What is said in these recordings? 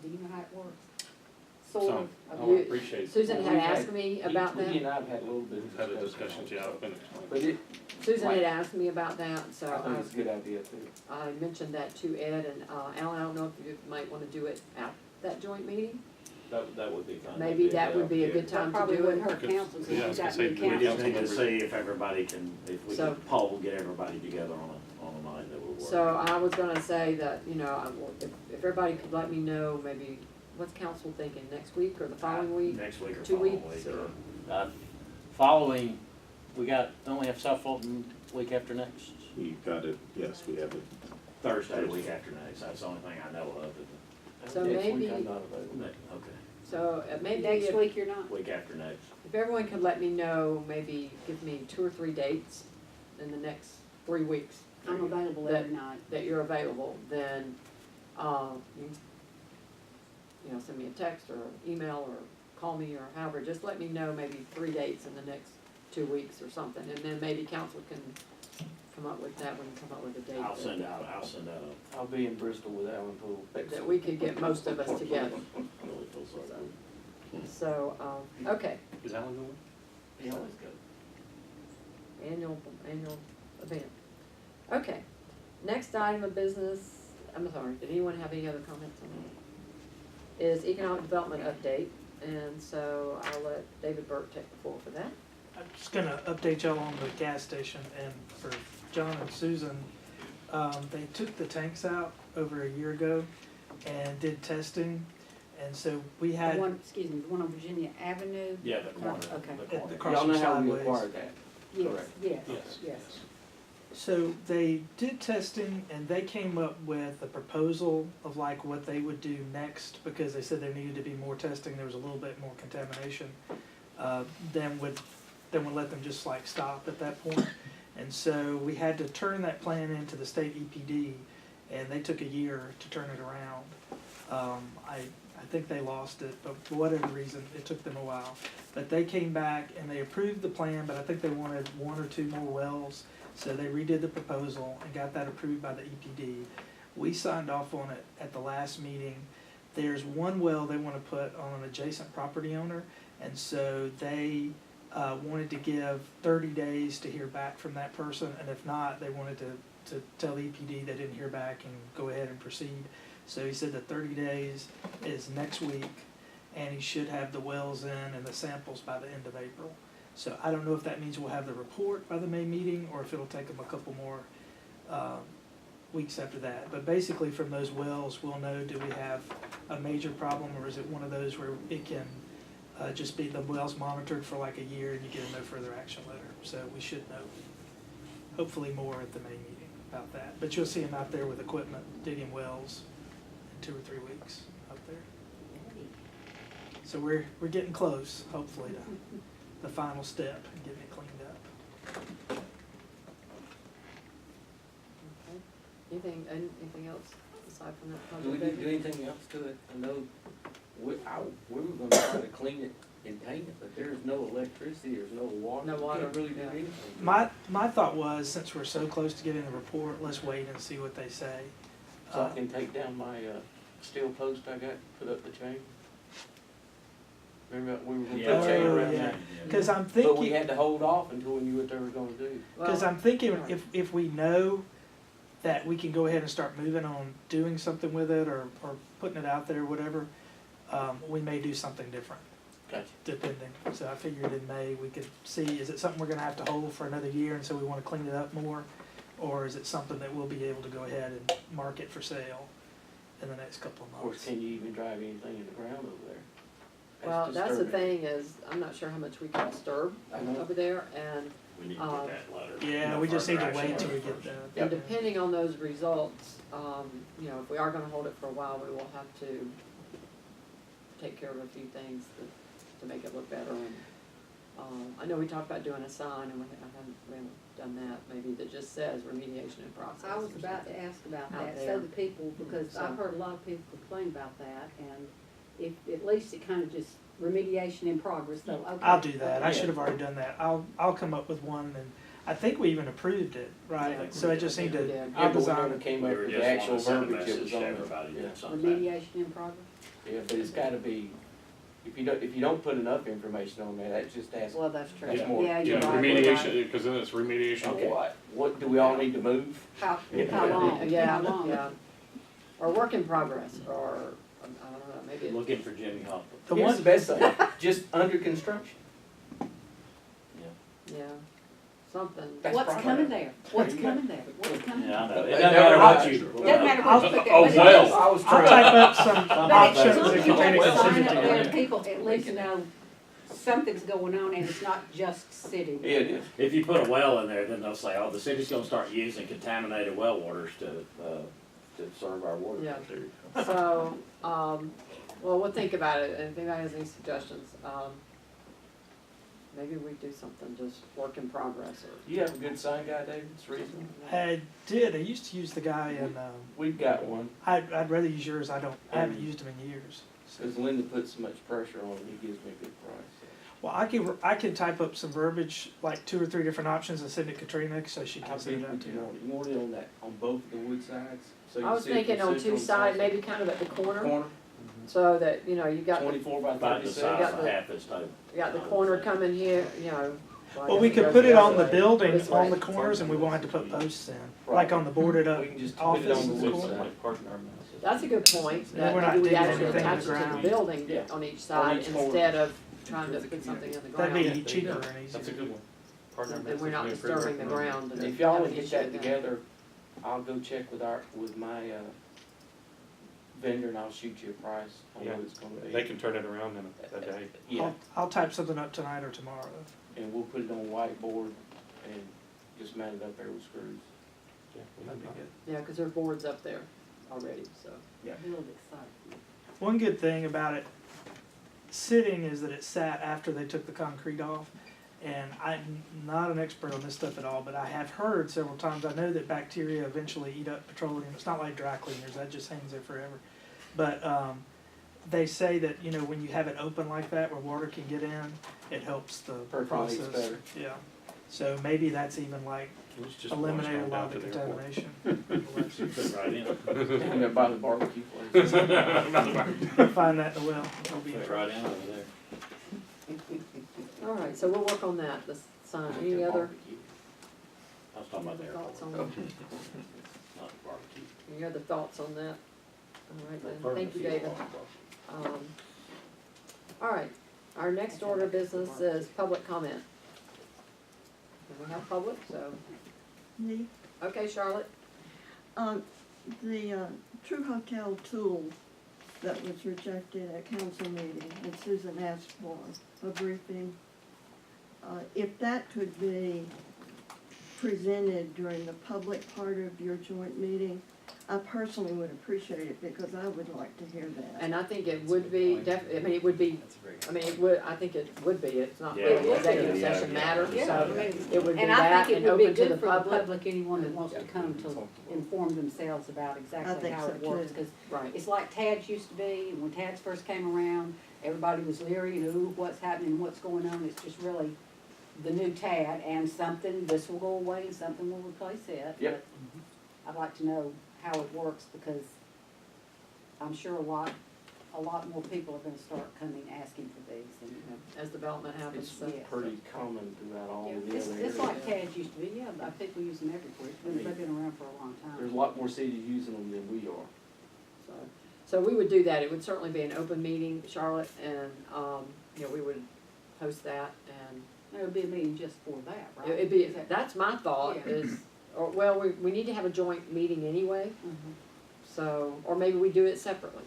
Do you know how it works? Sort Some. of. I You- would appreciate it. Susan had asked me about He and that. I have had a little bit of We've had a discussion. discussion, yeah, I've been explaining. But it, Susan had asked me about that, so I think it's a good idea too. I mentioned that to Ed and, Alan, I don't know if you might wanna do it at that joint meeting. That would be fine. Maybe that would be a good That time to probably do wouldn't it. hurt council, Yeah, I since was you gonna got say, new we We council. just need to see if everybody can, if we So- can, Paul will get everybody together on a night that will work. So I was gonna say that, if everybody could let me know, maybe, what's council thinking, next week or the following week? Next week or 2 following weeks, week. or- Following, don't we have South Fulton week after next? We got it, yes, we have it. Thursday, the week after next, that's the only thing I know of. So Next week maybe- I'm not available. Okay, So maybe Next if, week you're not? week after next. if everyone could let me know, maybe give me 2 or 3 dates in the next 3 weeks. I'm available every night. That you're available, then, you know, send me a text or email or call me or however, just let me know maybe 3 dates in the next 2 weeks or something, and then maybe council can come up with that one, come up with a date. I'll send out I'll be in Bristol with Alan Poole. That we could get most of us together, really full circle. so, okay, Is Alan going? He always goes. annual event. Okay, next item of business, I'm sorry, did anyone have any other comments on that? Is economic development update, and so I'll let David Burke take the floor for that. I'm just gonna update y'all on the gas station, and for John and Susan, they took the tanks out over a year ago and did testing, and so we The had, one, excuse me, the one on Virginia Avenue? Yeah, the corner, Okay. the At the corner. cross- Y'all know how we sideways. acquired that? Yes, Correct. yes, Yes. yes. so they did testing, and they came up with a proposal of like what they would do next, because they said there needed to be more testing, there was a little bit more contamination. Then would let them just like stop at that point. And so we had to turn that plan into the state EPD, and they took a year to turn it around. I think they lost it, but for whatever reason, it took them a while. But they came back and they approved the plan, but I think they wanted 1 or 2 more wells. So they redid the proposal and got that approved by the EPD. We signed off on it at the last meeting. There's 1 well they want to put on an adjacent property owner, and so they wanted to give 30 days to hear back from that person, and if not, they wanted to tell the EPD they didn't hear back and go ahead and proceed. So he said that 30 days is next week, and he should have the wells in and the samples by the end of April. So I don't know if that means we'll have the report by the May meeting, or if it'll take them a couple more weeks after that. But basically from those wells, we'll know, do we have a major problem, or is it one of those where it can just be the wells monitored for like a year and you get a no further action letter. So we should know, hopefully more at the May meeting about that. But you'll see them out there with equipment, digging wells in 2 or 3 weeks out there. So we're getting close, hopefully, to the final step and getting it cleaned up. Okay. Anything else aside from that? Do we project? do anything else to it? I know, we were gonna try to clean it and paint it, but there's no electricity, there's no water. No water, We can't really do yeah. anything. My thought was, since we're so close to getting the report, let's wait and see what they say. So I can take down my, steel post I got, put up the chain? Remember, we were gonna Yeah. put chain Oh, around yeah. there? Because I'm But we thinking, had to hold off until we knew what they were gonna do. because Well, I'm thinking right. if we know that we can go ahead and start moving on doing something with it, or putting it out there, whatever, we may do something different, Gotcha. depending. So I figured in May, we could see, is it something we're gonna have to hold for another year, and so we wanna clean it up more? Or is it something that we'll be able to go ahead and market for sale in the next couple of Of course, months? can you even drive anything in the ground over there? Well, that's the disturbing. thing is, I'm not sure how much we can disturb I know. over there, and We need to get that letter. Yeah, No we just need to further action wait till we letter get first. the. And depending on those results, if we are gonna hold it for a while, we will have to take care of a few things to make it look better. And I know we talked about doing a sign, and we haven't done that, maybe that just says remediation in process. I was or about something. to ask about Out that, there. so the people, because So- I've heard a lot of people complain about that, and if, at least it kind of just remediation in progress, though, okay. I'll do that. I okay. should have already done that. I'll come up with one, and I think we even approved it, right? Yeah, So I just need we to, did. Yeah, I'll but we design never it. came We up were with just the actual wanting to send a verbiage that message was to on it. everybody Yeah. that something. Remediation in progress? Yeah, but it's gotta be, if you don't put enough information on there, that just asks, Well, that's true. That's more- Yeah, Yeah, you're right. you're right. remediation, because then it's remediation. what do we all need to move? How Yeah. long? Yeah, How long? yeah. Or work in progress, or, I don't know, maybe it's. Looking for Jimmy Hopper. The Here's one, the best thing, just under construction. Yeah, something. That's What's probably- coming there? What's coming there? What's coming Yeah, I there? know. It They doesn't never matter what hire. you. Doesn't matter what you put there. Oh, but it well. is- I was I'll trying. type up some But it's options as long that as you Katrina have can a sign send up it there, to you. people at least know something's going on and it's not just sitting. Yeah, it is. If you put a well in there, then they'll say, oh, the city's gonna start using contaminated well waters to serve our water. Yeah. There. So, well, we'll think about it, and if anybody has any suggestions, maybe we do something, just work in progress, or. You have a good sign guy, David, it's reasonable. I did, I used to use the guy in, We've got one, I'd rather use yours, I haven't used him in years. So- because Linda puts so much pressure on him, he gives me a good price. Well, I can type up some verbiage, like 2 or 3 different options and send it to Katrina so she How can send big it out would to you you. want it? You want it on that, on both the wood sides? So you I was see it thinking from on central two and sides, south? maybe kind of at the corner, Corner, so that, you know, you got, 24 by About the 36. size got of the- half this table. you got the corner coming here, you know. I Well, guess we it could goes put it other on the way, building, this on way. the corners, and we won't have to put posts in, Right. like on the boarded up We can just put it office on the in wood the corner. side. That's a good point, Then that we're not maybe we digging actually anything in attach the it to the ground. building Yeah. on each side each corner. instead of trying to put something in the ground. That'd be cheaper and easier. That's a good one. Partner Then we're not message, we disturbing the approve it. ground and If y'all have would an get issue that with together, I'll go check with my, vendor and I'll shoot you a price on Yeah. what it's gonna be. They can turn it around in a day. Yeah, I'll type something up tonight or tomorrow. and we'll put it on whiteboard and just mount it up there with screws. Yeah, that'd be good. Yeah, cause there's boards up there already, so. Build excitement. One good thing about it sitting is that it sat after they took the concrete off. And I'm not an expert on this stuff at all, but I have heard several times, I know that bacteria eventually eat up petroleum. It's not like dry cleaners, that just hangs there forever. But they say that, you know, when you have it open like that where water can get in, it helps the Percolates process. better. Yeah. So maybe that's even like It was just eliminate a launched lot down of the to the airport. contamination. Put it right in. And they're by the barbecue place. Find that in the well. It'll be Put it right in over there. All right, so we'll work on that, the sign. Any other Barbecue. I was talking about the airport, thoughts on, not the barbecue. any other thoughts on that? All right then, thank you, David. All right, our next order of business is public comment. And we have public, so, Me? okay, Charlotte? The True Hotel tool that was rejected at council meeting, and Susan asked for a briefing. If that could be presented during the public part of your joint meeting, I personally would appreciate it because I would like to hear that. And I think it would be I mean, it would be, I mean, it would, I think it would be, it's not Yeah, really it would be. executive Yeah, session yeah. matter, Yeah, so I mean, it would be and I that think and it would be open to the good for the public. public, anyone that wants to come to inform themselves about exactly think how so, it works. too. Because Right, it's like TADS used to be, when TADS first came around, everybody was leery, you know, ooh, what's happening, what's going on, it's just really the new TAD, and something, this will go away and something will replace it. Yep. But I'd like to know how it works, because I'm sure a lot more people are gonna start coming asking for these, and, as development happens, It's so. Yeah. pretty common throughout all yeah, of the it's, other it's areas. like TADS used to be, yeah, I think we use them everywhere, they've been around for a long There's a time. lot more cities using them than we are. So we would do that, it would certainly be an open meeting, Charlotte, and, you know, we would host that, and There would be a meeting just for that, right? it'd be, Is that- that's my thought, Yeah. is, or, well, we need to have a joint meeting anyway, Mhm. so, or maybe we do it separately.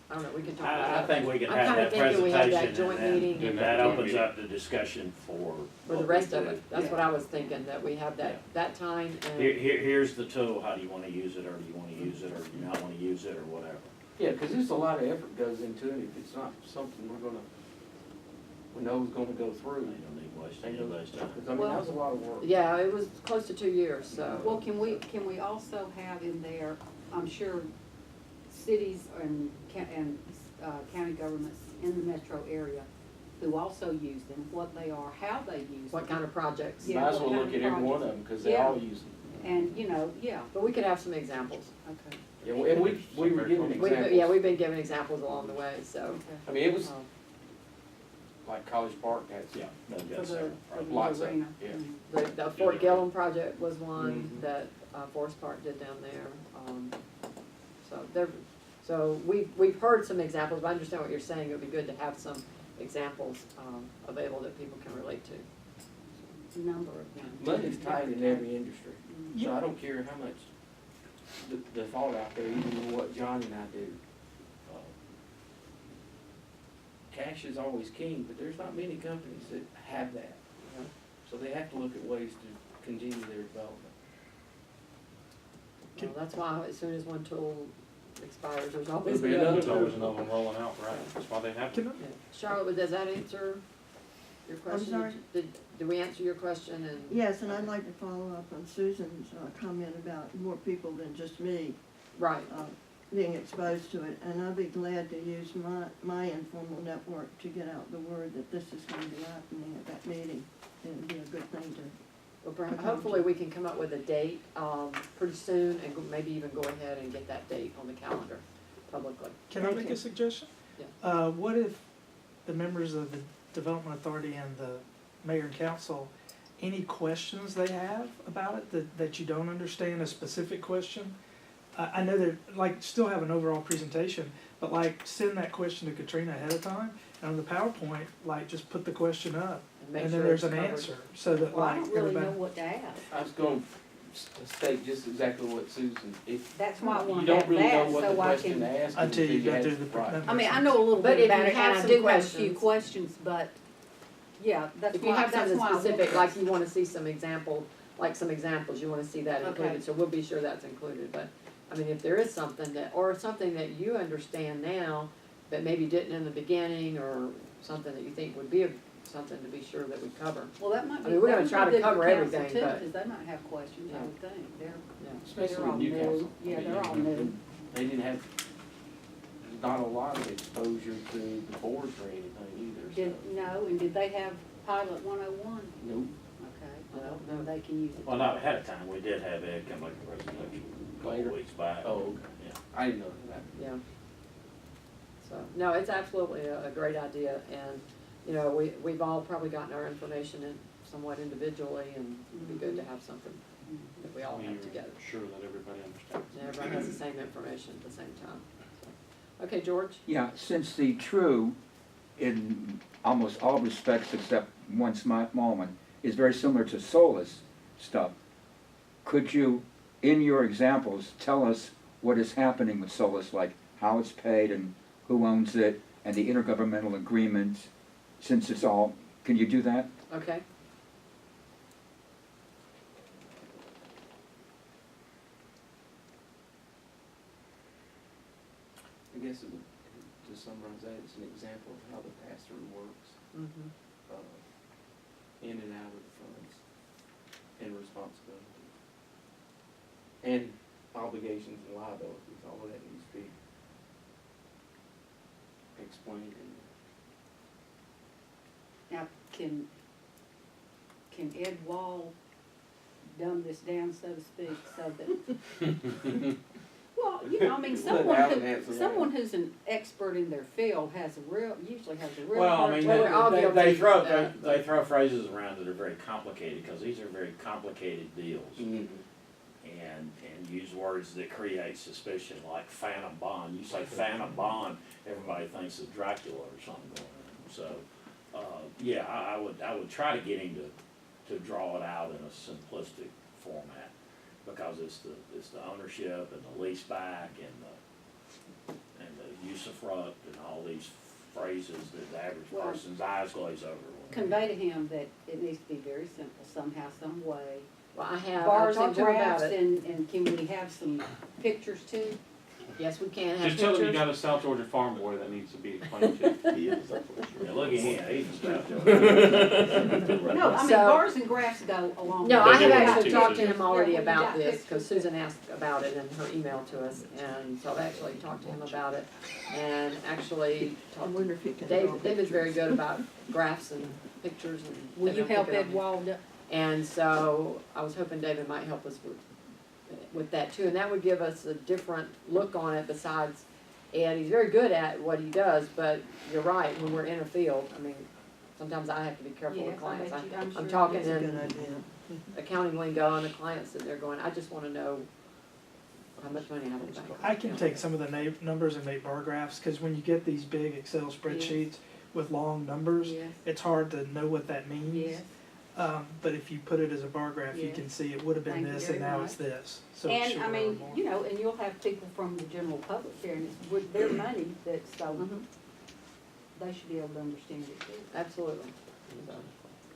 I don't know, we can talk about that. I think we can I'm have kinda that thinking we have that presentation joint and meeting then and that that opens meeting. up the discussion for. For the what rest we of do. it, that's what I was thinking, that we have that, that time Here, and, here's the tool, how do you wanna use it, or do you wanna use it, or do you not wanna use it, or whatever. Yeah, because there's a lot of effort goes into it, if it's not something we know is gonna go You through. don't need to waste They know, anybody's time. because I mean, that was a lot of work. yeah, it was close to 2 years, so. Well, can we also have in there, I'm sure cities and county governments in the metro area who also use them, what they are, how they use them. What kind of projects? Yeah, Might as what well kind look of at every one of projects? them, because they Yeah. all use them. And, you know, yeah, But we could have some examples. okay. Yeah, and we were given We, yeah, examples. we've been given examples along the way, so. I mean, it was um, like College Park had, Yeah, they've For got the, several. for the Lots of- arena. yeah. Mhm. The Fort Gillum project was one Mhm. that Forest Park did down there. So there, so we've heard some examples, but I understand what you're saying. It would be good to have some examples available that people can relate to. Number of them. money's tight in every industry. Mhm. So I don't care how much the thought out there, even what John and I do. uh, Cash is always king, but there's not many companies that have that. You know? So they have to look at ways to continue their development. Well, that's why as soon as one tool expires, there's always There'll be another. There's always another one rolling out, right? That's why they have to. Can I- Yeah. Charlotte, does that answer your question? sorry? Did we answer your question and? Yes, and I'd like to follow up on Susan's comment about more people than just me Right, being exposed to it. And I'd be glad to use my informal network to get out the word that this is going to be happening at that meeting. It'd be a good thing to, well, hopefully we can come up with a date, pretty soon and maybe even go ahead and get that date on the calendar publicly. Can I Thank make you. a suggestion? Yeah. What if the members of the Development Authority and the mayor and council, any questions they have about it that you don't understand, a specific question? I know they're, like, still have an overall presentation, but like, send that question to Katrina ahead of time, and on the PowerPoint, like, just put the question up, make and sure then there's it's an covered. answer, so that Well, I like, don't really know everybody. what to ask. I was gonna state just exactly what Susan, if, That's why I you want to don't have really know that, what the so I question can. to ask. Until you go ask- through the. right. I mean, I know a little But bit if you about it, and have I some do have a few questions- questions, but, yeah, that's If you why, have that's something why I want specific, this. like you wanna see some example, like some examples, you wanna see that Okay. included, so we'll be sure that's included, but, I mean, if there is something that, or something that you understand now, that maybe didn't in the beginning, or something that you think would be something to be sure that we cover. Well, that might I be, mean, we're that gonna would try be to good for cover council everything, too, but- because they might have questions, I Yeah. would think, they're, Yeah. Especially They're all with Newcastle. new. Yeah, I mean, they're all new. They didn't have, not a lot of exposure to the boards or anything either, so. did, no, and did they have Pilot 101? Nope. Okay, well, then they can use it. Well, not ahead of time, we did have Ed come up with a presentation a Later. couple weeks back. Oh, okay. Yeah. I didn't know that. Yeah. So, no, it's absolutely a great idea, and, you know, we've all probably gotten our information in somewhat individually, and it'd be good to have something that we all We have are together. sure that everybody understands. And everyone has the same information at the same time. So, okay, George? Yeah, since the true, in almost all respects except one small one, is very similar to Solus stuff, could you, in your examples, tell us what is happening with Solus, like how it's paid and who owns it, and the intergovernmental agreement, since it's all, can you do that? Okay. I guess it would, to summarize that, it's an example of how the pass-through works, Mm-hmm. in and out of the funds, and responsibilities. And obligations and liabilities, all of that needs to be explained in there. Now, can Ed Wall dumb this down, so to speak, so that, well, you know, I mean, someone who's an expert in their field usually has a real Well, hard I mean, time. Well, we're all they guilty throw, of that. they throw phrases around that are very complicated, because these are very complicated deals. And use words that create suspicion, like phantom bond. You say phantom bond, everybody thinks of Dracula or something going on. So, yeah, I would try to get him to draw it out in a simplistic format, because it's the ownership and the lease back and the usufruct and all these phrases that the average Well, person's eyes glaze over. Convey to him that it needs to be very simple, somehow, some way. Well, I Bars and talked to him about graphs, it. and can we have some pictures too? Yes, we can have Just tell them you pictures. got a South Georgia farm boy that needs to be explained to. Yeah, look at him, he's stuff. No, I mean, So- bars and graphs go along. No, with I it. have do actually have talked to pictures. him already Yeah, well, you about got this, pictures. because Susan asked about it in her email to us, and so I've actually talked to him about it, and actually I talked, wonder if you can. draw David's very pictures. good about graphs and pictures and. Will you and he'll help pick it Ed up. Wall? And so I was hoping David might help us with with that too, and that would give us a different look on it besides Ed. He's very good at what he does, but you're right, when we're in a field, I mean, sometimes I have to be careful with Yes, I clients. bet you- I'm sure I'm it talking That's a good in idea. accounting lingo and the client's sitting there going, I just wanna know how much money I have in the bank. I can take some of the numbers and make bar graphs, cause when you get these big Excel spreadsheets with long numbers, Yes, it's hard to know what that means. yes. But if you put it as a bar graph, you Yes. can see it would have been Thank you this very and now much. it's this, so it And, should I grow mean, more. you know, and you'll have people from the general public here, and it's with their money that's, so Mhm. they should be able to understand it too. Absolutely.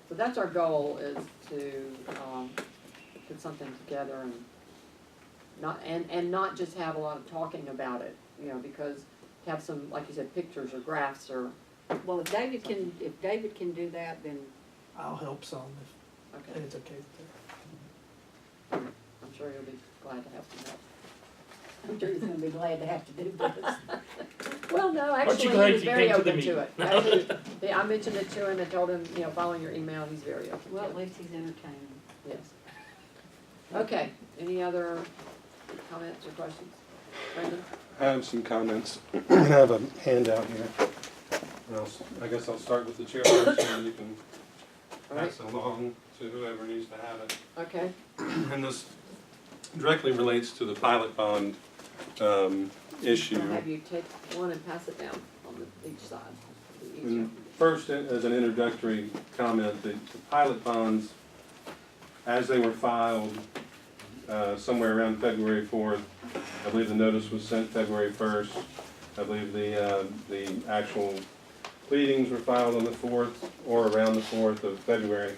So that's our goal, is to, put something together and not just have a lot of talking about it, you know, because to have some, like you said, pictures or graphs or, Well, if David can do that, then, I'll help some if okay, it's okay with you. I'm sure you'll be glad to have some help. I'm sure he's gonna be glad to have to do this. Well, no, Aren't actually, you he glad was you very came to the open to meeting? it. Actually, yeah, I mentioned it to him and told him, you know, following your email, he's very open Well, to at it. least he's entertaining. Yes. Okay, any other comments or questions? Brandon? I have some comments. I have a handout here. I guess I'll start with the chairperson and you can All right, pass it along to whoever needs to have it. okay, And this directly relates to the pilot bond issue. I'll have you take one and pass it down on each side. It'll be easier. And first, as an introductory comment, the pilot bonds, as they were filed somewhere around February 4th, I believe the notice was sent February 1st. I believe the actual pleadings were filed on the 4th or around the 4th of February.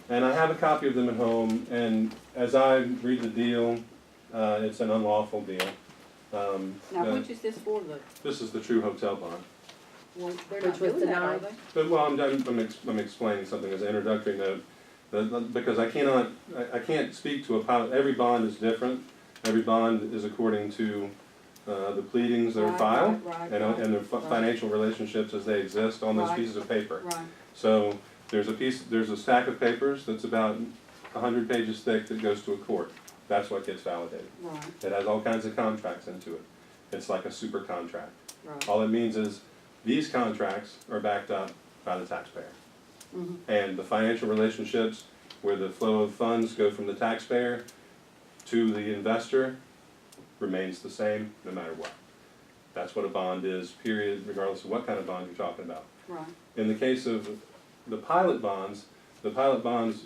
And I have a copy of them at home, and as I read the deal, it's an unlawful deal. Now, which is this for the, This is the true hotel bond. well, they're Which not was doing that, are denied. they? But, well, I'm explaining something as an introductory note, because I can't speak to a pilot, every bond is different. Every bond is according to the pleadings that are Right, filed right, and right, the right. financial relationships as they exist on those Right. pieces of paper. Right, So there's a stack of papers that's about 100 pages thick that goes to a court. That's what gets validated. right, It has all kinds of contracts into it. It's like a super contract. right. All it means is these contracts are backed up by the taxpayer. Mhm. And the financial relationships where the flow of funds go from the taxpayer to the investor remains the same no matter what. That's what a bond is, period, regardless of what kind of bond you're talking about. Right, In the case of the pilot bonds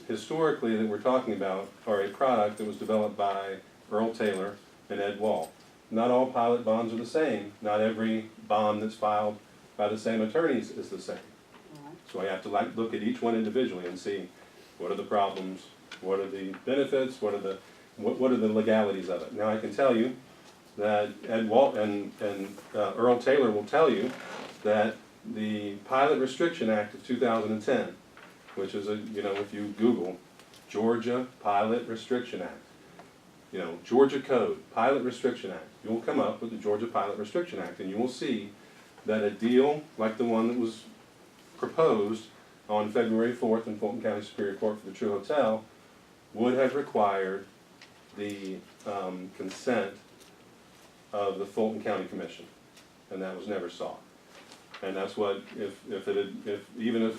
historically that we're talking about are a product that was developed by Earl Taylor and Ed Wall. Not all pilot bonds are the same. Not every bond that's filed by the same attorneys is the same. right. So I have to look at each one individually and see what are the problems, what are the benefits, what are the legalities of it. Now I can tell you that Ed Walt and Earl Taylor will tell you that the Pilot Restriction Act of 2010, which is if you Google Georgia Pilot Restriction Act, Georgia Code, Pilot Restriction Act, you will come up with the Georgia Pilot Restriction Act, and you will see that a deal like the one that was proposed on February 4th in Fulton County Superior Court for the True Hotel would have required the consent of the Fulton County Commission, and that was never sought. And that's what, even if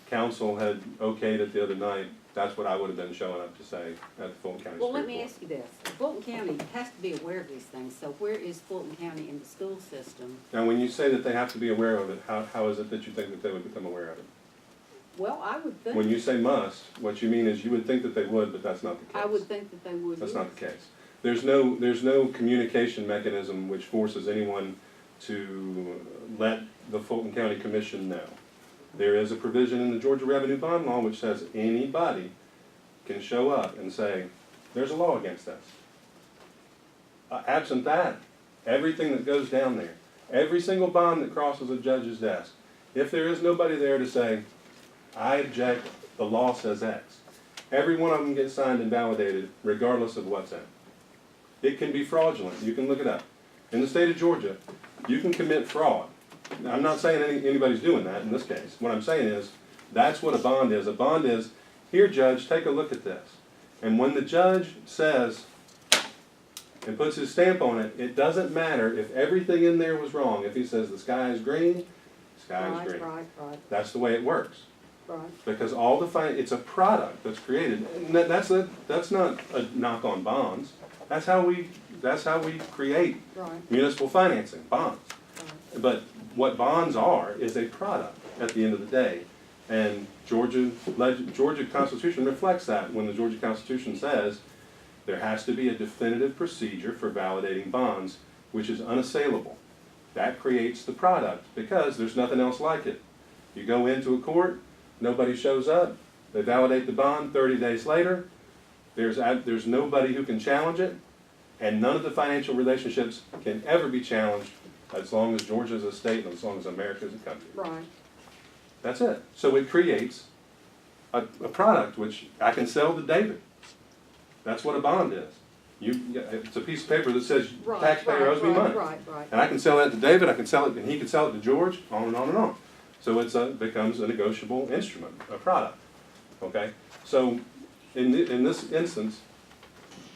council had okayed it the other night, that's what I would have been showing up to say at the Fulton County Superior Court. Well, let me ask you this, Fulton County has to be aware of these things, so where is Fulton County in the school system? Now, when you say that they have to be aware of it, how is it that you think that they would become aware of it? Well, I would think, When you say must, what you mean is you would think that they would, but that's not the case. I would think that they would. That's yes. not the case. There's no communication mechanism which forces anyone to let the Fulton County Commission know. There is a provision in the Georgia Revenue Bond Law which says anybody can show up and say, there's a law against this. Absent that, everything that goes down there, every single bond that crosses a judge's desk, if there is nobody there to say, I object, the law says X, every one of them gets signed and validated regardless of what's in it. It can be fraudulent, you can look it up. In the state of Georgia, you can commit fraud. Now, I'm not saying anybody's doing that in this case. What I'm saying is, that's what a bond is. A bond is, here judge, take a look at this. And when the judge says, and puts his stamp on it, it doesn't matter if everything in there was wrong. If he says the sky is green, sky is green. Right. That's the way it works. Right. Because all the it's a product that's created, and that's not a knock on bonds. That's how we create Right. municipal financing, bonds. Right. But what bonds are is a product at the end of the day. And Georgia Constitution reflects that when the Georgia Constitution says there has to be a definitive procedure for validating bonds, which is unassailable. That creates the product because there's nothing else like it. You go into a court, nobody shows up, they validate the bond, 30 days later, there's nobody who can challenge it, and none of the financial relationships can ever be challenged as long as Georgia is a state and as long as America is a country. Right. That's it. So it creates a product which I can sell to David. That's what a bond is. It's a piece of paper that says Right. taxpayer owes me money. Right. And I can sell that to David, I can sell it, and he can sell it to George, on and on and on. So it becomes a negotiable instrument, a product, okay? So in this instance,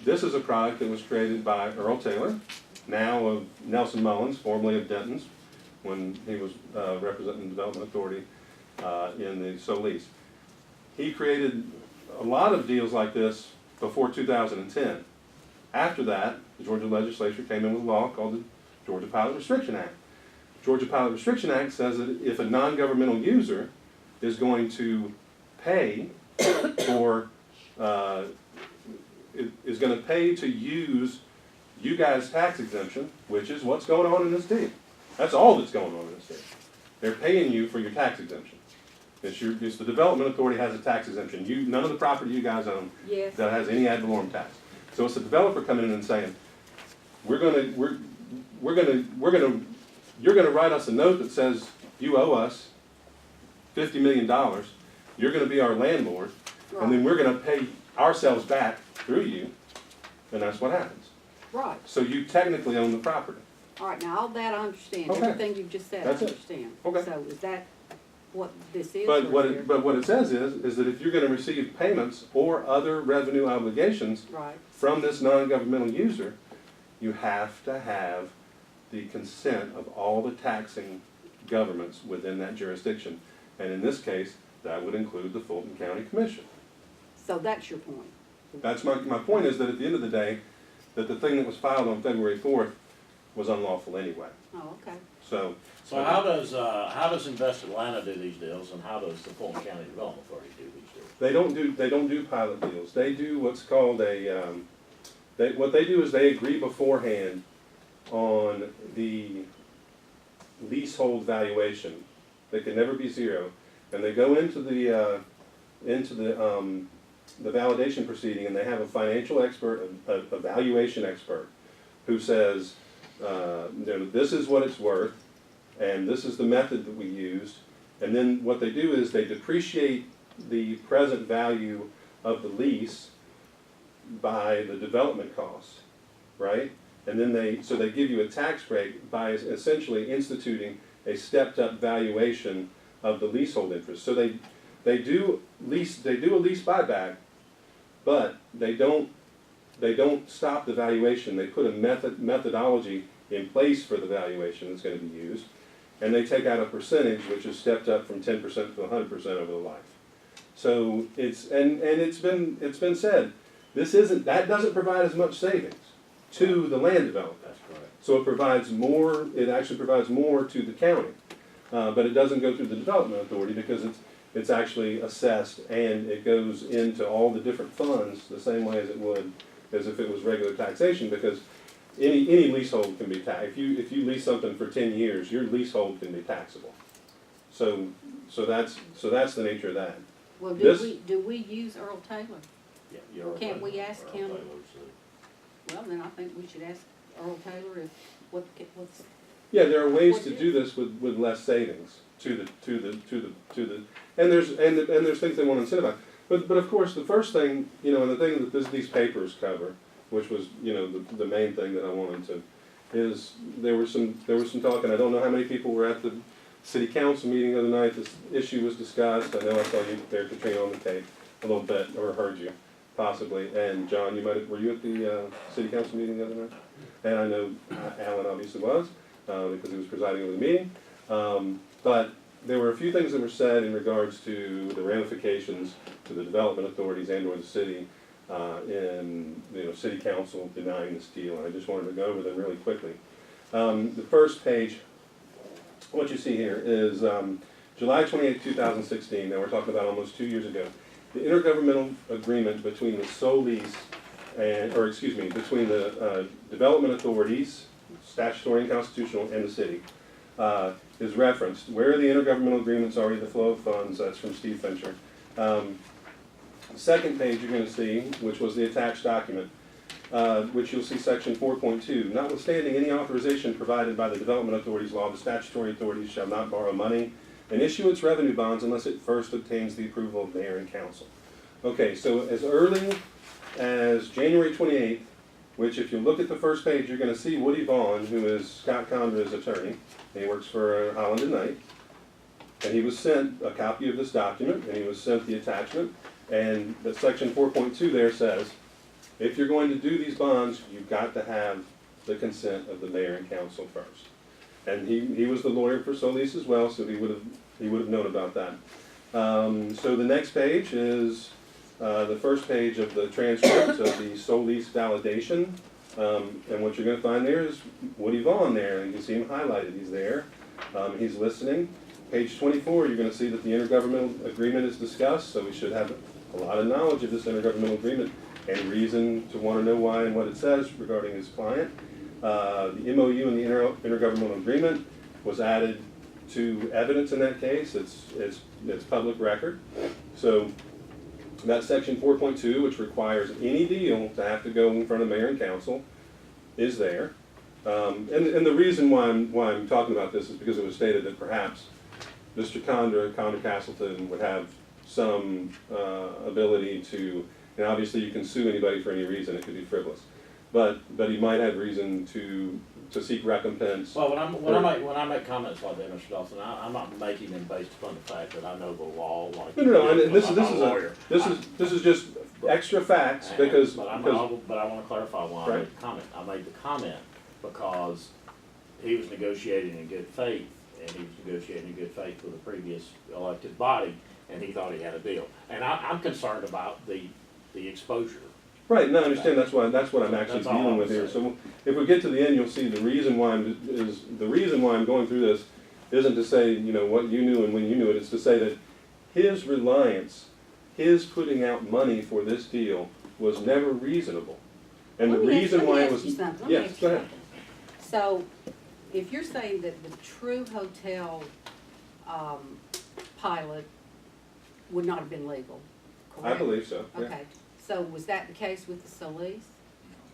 this is a product that was created by Earl Taylor, now of Nelson Mullins, formerly of Denton's, when he was representing the Development Authority in the Solis. He created a lot of deals like this before 2010. After that, the Georgia legislature came in with a law called the Georgia Pilot Restriction Act. Georgia Pilot Restriction Act says that if a non-governmental user is going to pay for, is going to pay to use you guys' tax exemption, which is what's going on in this deal. That's all that's going on in this deal. They're paying you for your tax exemption. It's the Development Authority has a tax exemption. None of the property you guys own Yes. that has any ad valorem tax. So it's the developer coming in and saying, you're gonna write us a note that says you owe us $50 million. You're gonna be our landlord, and then we're gonna pay ourselves back through you, and that's what happens. Right. So you technically own the property. All right, now all that I understand, Okay. everything you've just said, I That's it. understand. Okay. So is that what this is? But or what is there- what it says is that if you're gonna receive payments or other revenue obligations Right, from this non-governmental user, you have to have the consent of all the taxing governments within that jurisdiction. And in this case, that would include the Fulton County Commission. so that's your point. That's my point is that at the end of the day, that the thing that was filed on February 4th was unlawful anyway. Oh, okay. So, So how does Invest Atlanta do these deals, and how does the Fulton County Development Authority do these deals? they don't do pilot deals. They do what's called what they do is they agree beforehand on the leasehold valuation. They can never be zero. And they go into the validation proceeding, and they have a financial expert, a valuation expert, who says, this is what it's worth, and this is the method that we used. And then what they do is they depreciate the present value of the lease by the development costs, right? And then they give you a tax break by essentially instituting a stepped-up valuation of the leasehold interest. So they do a lease buyback, but they don't stop the valuation. They put a methodology in place for the valuation that's going to be used, and they take out a percentage which is stepped up from 10% to 100% over the life. So it's been said, that doesn't provide as much savings to the land developer. That's correct. So it actually provides more to the county. But it doesn't go through the Development Authority because it's actually assessed, and it goes into all the different funds the same way as it would as if it was regular taxation, because any leasehold can be taxed. If you lease something for 10 years, your leasehold can be taxable. So that's the nature of that. Well, This- do we use Earl Taylor? Yeah, you're Can't right. we ask Earl him? Taylor's the- Well, then I think we should ask Earl Taylor if, what's, Yeah, there are ways What to is- do this with less savings to the and there's things they want to incentivize. But of course the first thing, and the thing that these papers cover, which was the main thing that I wanted to, is there was some talk, and I don't know how many people were at the city council meeting the other night. This issue was discussed. I know I saw you there, Katrina, on the tape a little bit, or heard you. possibly, and John, were you at the city council meeting the other night? And I know Alan obviously was, because he was presiding over the meeting. But there were a few things that were said in regards to the ramifications to the development authorities and or the city in, city council denying this deal, and I just wanted to go over them really quickly. The first page, what you see here is July 28, 2016, now we're talking about almost 2 years ago. The intergovernmental agreement between the Solis between the development authorities, statutory and constitutional, and the city, is referenced. Where the intergovernmental agreements are, the flow of funds, that's from Steve Fincher. Second page you're going to see, which was the attached document, which you'll see section 4.2. Notwithstanding any authorization provided by the development authorities law, the statutory authorities shall not borrow money and issue its revenue bonds unless it first obtains the approval of mayor and council. Okay, so as early as January 28th, which if you look at the first page, you're going to see Woody Vaughn, who is Scott Condra's attorney, and he works for Holland and Knight, and he was sent a copy of this document, and he was sent the attachment, and the section 4.2 there says, if you're going to do these bonds, you've got to have the consent of the mayor and council first. And he was the lawyer for Solis as well, so he would have known about that. So the next page is the first page of the transcript of the Solis validation. And what you're going to find there is Woody Vaughn there. You can see him highlighted. He's there. He's listening. Page 24, you're going to see that the intergovernmental agreement is discussed, so we should have a lot of knowledge of this intergovernmental agreement and reason to want to know why and what it says regarding his client. The MOU and the intergovernmental agreement was added to evidence in that case. It's public record. So that section 4.2, which requires any deal to have to go in front of mayor and council, is there. And the reason why I'm talking about this is because it was stated that perhaps Mr. Condra Castleton, would have some ability to, and obviously you can sue anybody for any reason, it could be frivolous, but he might have reason to seek recompense. Well, when I make comments like that, Mr. Dawson, I'm not making them based upon the fact that I know the law like. No, and this I'm a lawyer. is just extra facts because. But I want to clarify why I Right. made the comment. I made the comment because he was negotiating in good faith, and he was negotiating in good faith with the previous elected body, and he thought he had a deal. And I'm concerned about the exposure. Right, no, I understand, that's what I'm actually That's all dealing I'm with here. saying. So if we get to the end, you'll see the reason why I'm going through this isn't to say, what you knew and when you knew it, it's to say that his reliance, his putting out money for this deal was never reasonable. And the reason why it was. Yes, go ahead. So, if you're saying that the True Hotel, pilot would not have been legal, correct? I believe so, yeah. Okay, so was that the case with the Solis?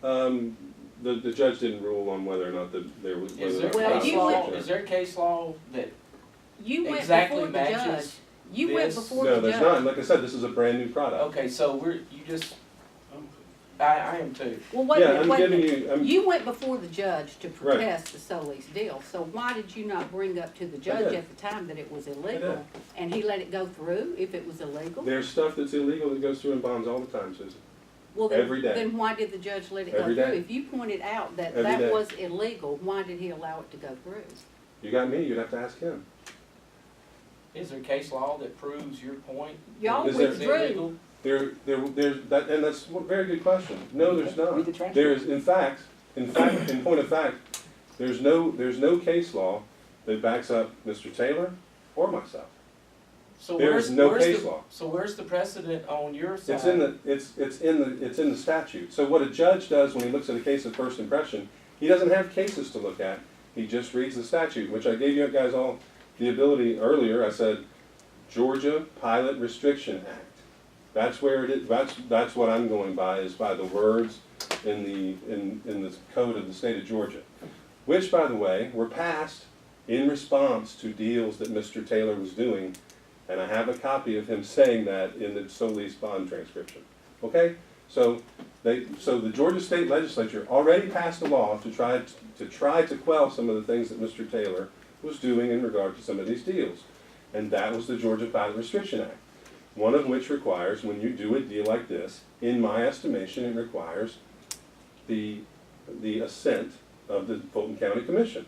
The judge didn't rule on whether or not there was. Is there Well, case you law, went- is there case law that You went exactly before the judge. matches You went this? before No, the there's not, judge. like I said, this is a brand new product. okay, so I am too. Well, wait a Yeah, minute, I'm wait a giving minute. you, You went before the judge to protest the Solis deal, so why did you not bring up to the judge did. at the time that it was did. illegal? And he let it go through if it was illegal? there's stuff that's illegal that goes through in bonds all the time, Susan. Well, then, every day. then why did the judge let it go Every through? day. If you pointed out that Every that day. was illegal, why did he allow it to go through? You got me, you'd have to ask him. Is there case law that proves your point? Y'all Is there- withdrew. There's that, and that's a very good question. No, there's not. Read the transcript. There is, in point of fact, there's no case law that backs up Mr. Taylor or myself. So There where's, is no where's case the, law. so where's the precedent on your side? It's in the statute. So what a judge does when he looks at a case of first impression, he doesn't have cases to look at. He just reads the statute, which I gave you guys all the ability earlier. I said, Georgia Pilot Restriction Act. That's where it is. That's what I'm going by, is by the words in the code of the state of Georgia, which, by the way, were passed in response to deals that Mr. Taylor was doing, and I have a copy of him saying that in the Solis bond transcription. Okay, so the Georgia State Legislature already passed a law to try to quell some of the things that Mr. Taylor was doing in regard to some of these deals, and that was the Georgia Pilot Restriction Act. one of which requires, when you do a deal like this, in my estimation, it requires the assent of the Fulton County Commission.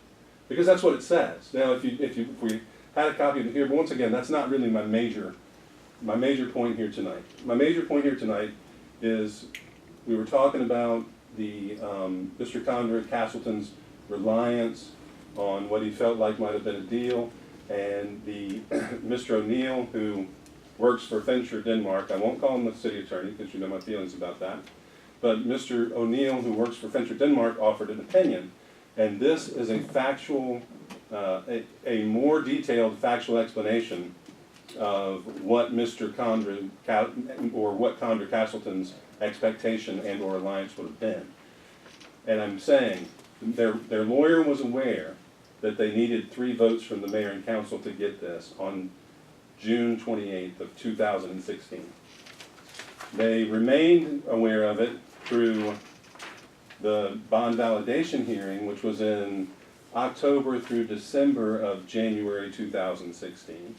Because that's what it says. Now, if we had a copy of it here, but once again, that's not really my major point here tonight. My major point here tonight is, we were talking about the, Mr. Conrad Castleton's reliance on what he felt like might have been a deal, and the Mr. O'Neill, who works for Fincher Denmark, I won't call him the city attorney, because you know my feelings about that, but Mr. O'Neill, who works for Fincher Denmark, offered an opinion, and this is a factual, a more detailed factual explanation of what Mr. Conrad, or what Conrad Castleton's expectation and or reliance would have been. And I'm saying, their lawyer was aware that they needed 3 votes from the mayor and council to get this on June 28th of 2016. They remained aware of it through the bond validation hearing, which was in October through December of January 2016.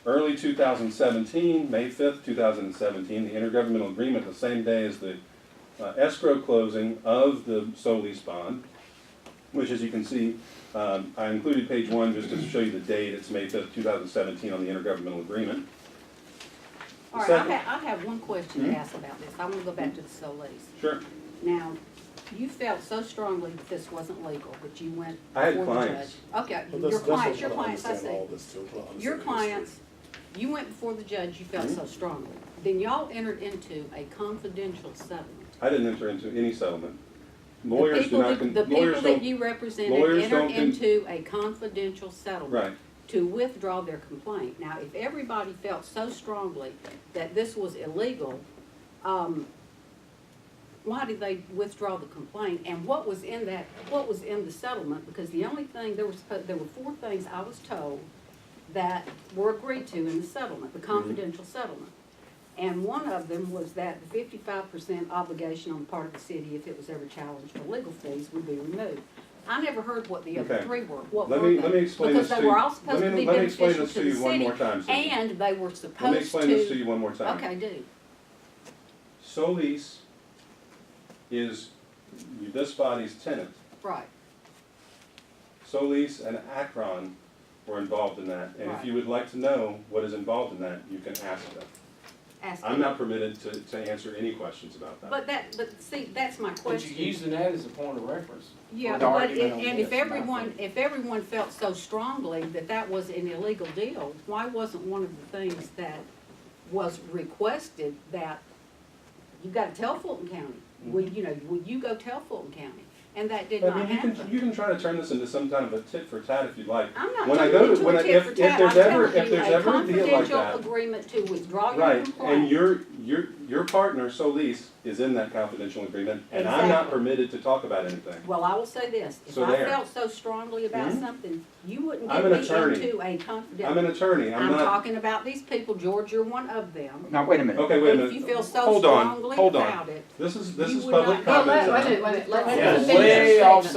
Early 2017, May 5th, 2017, the intergovernmental agreement, the same day as the escrow closing of the Solis bond, which, as you can see, I included page 1 just to show you the date. It's May 5th, 2017 on the intergovernmental agreement. All right, I have one question to ask about this. I want to go back to the Solis. Sure. Now, you felt so strongly that this wasn't legal, that you went I had before the judge. clients. Okay, Well, your clients, I I see. understand all this too. I understand Your the clients, you went before the judge, you felt so strongly. Then y'all entered into a confidential settlement. I didn't enter into any settlement. Lawyers do not, The people that you represented lawyers entered don't into a confidential settlement. Right. To withdraw their complaint. Now, if everybody felt so strongly that this was illegal, why did they withdraw the complaint? And what was in that, what was in the settlement? Because the only thing, there were 4 things I was told that were agreed to in the settlement, the confidential settlement. And one of them was that the 55% obligation on the part of the city, if it was ever challenged for legal fees, would be removed. I never heard what the other Okay. 3 were. What Let were me they? explain this to Because they you. were all supposed to be Let me explain beneficial this to to the you one more city, time, Susan. and they were Let me supposed to. explain this to you one more time. Okay, do. Solis is this body's tenant. Right. Solis and Akron were involved in that, and if Right. you would like to know what is involved in that, you can ask them. Ask I'm them. not permitted to answer any questions about that. But see, that's my But question. you're using that as a point of reference. Yeah, for the but, argument on and this, if my everyone, friend. if everyone felt so strongly that that was an illegal deal, why wasn't one of the things that was requested that you gotta tell Fulton County? Would you go tell Fulton County? And that did I not mean, happen. you can try to turn this into some kind of a tit for tat if you'd like. I'm not When I turning go it to- to when a I- tit if for there's tat, I'm ever- telling if you there's a ever a deal like confidential that- agreement to withdraw your Right, complaint. and your partner, Solis, is in that confidential agreement, and I'm not Exactly. permitted to talk about anything. Well, I will say this, if So I there. felt so strongly about Mhm. something, you wouldn't I'm get an me attorney. into a confidential. I'm an attorney, I'm I'm not, talking about these people, George, you're one of them. Now, wait a minute. okay, wait a If minute. you feel so Hold on, strongly hold on. about it, This is You public would not- Well, comment. wait a minute, let's Yeah, finish way this off statement.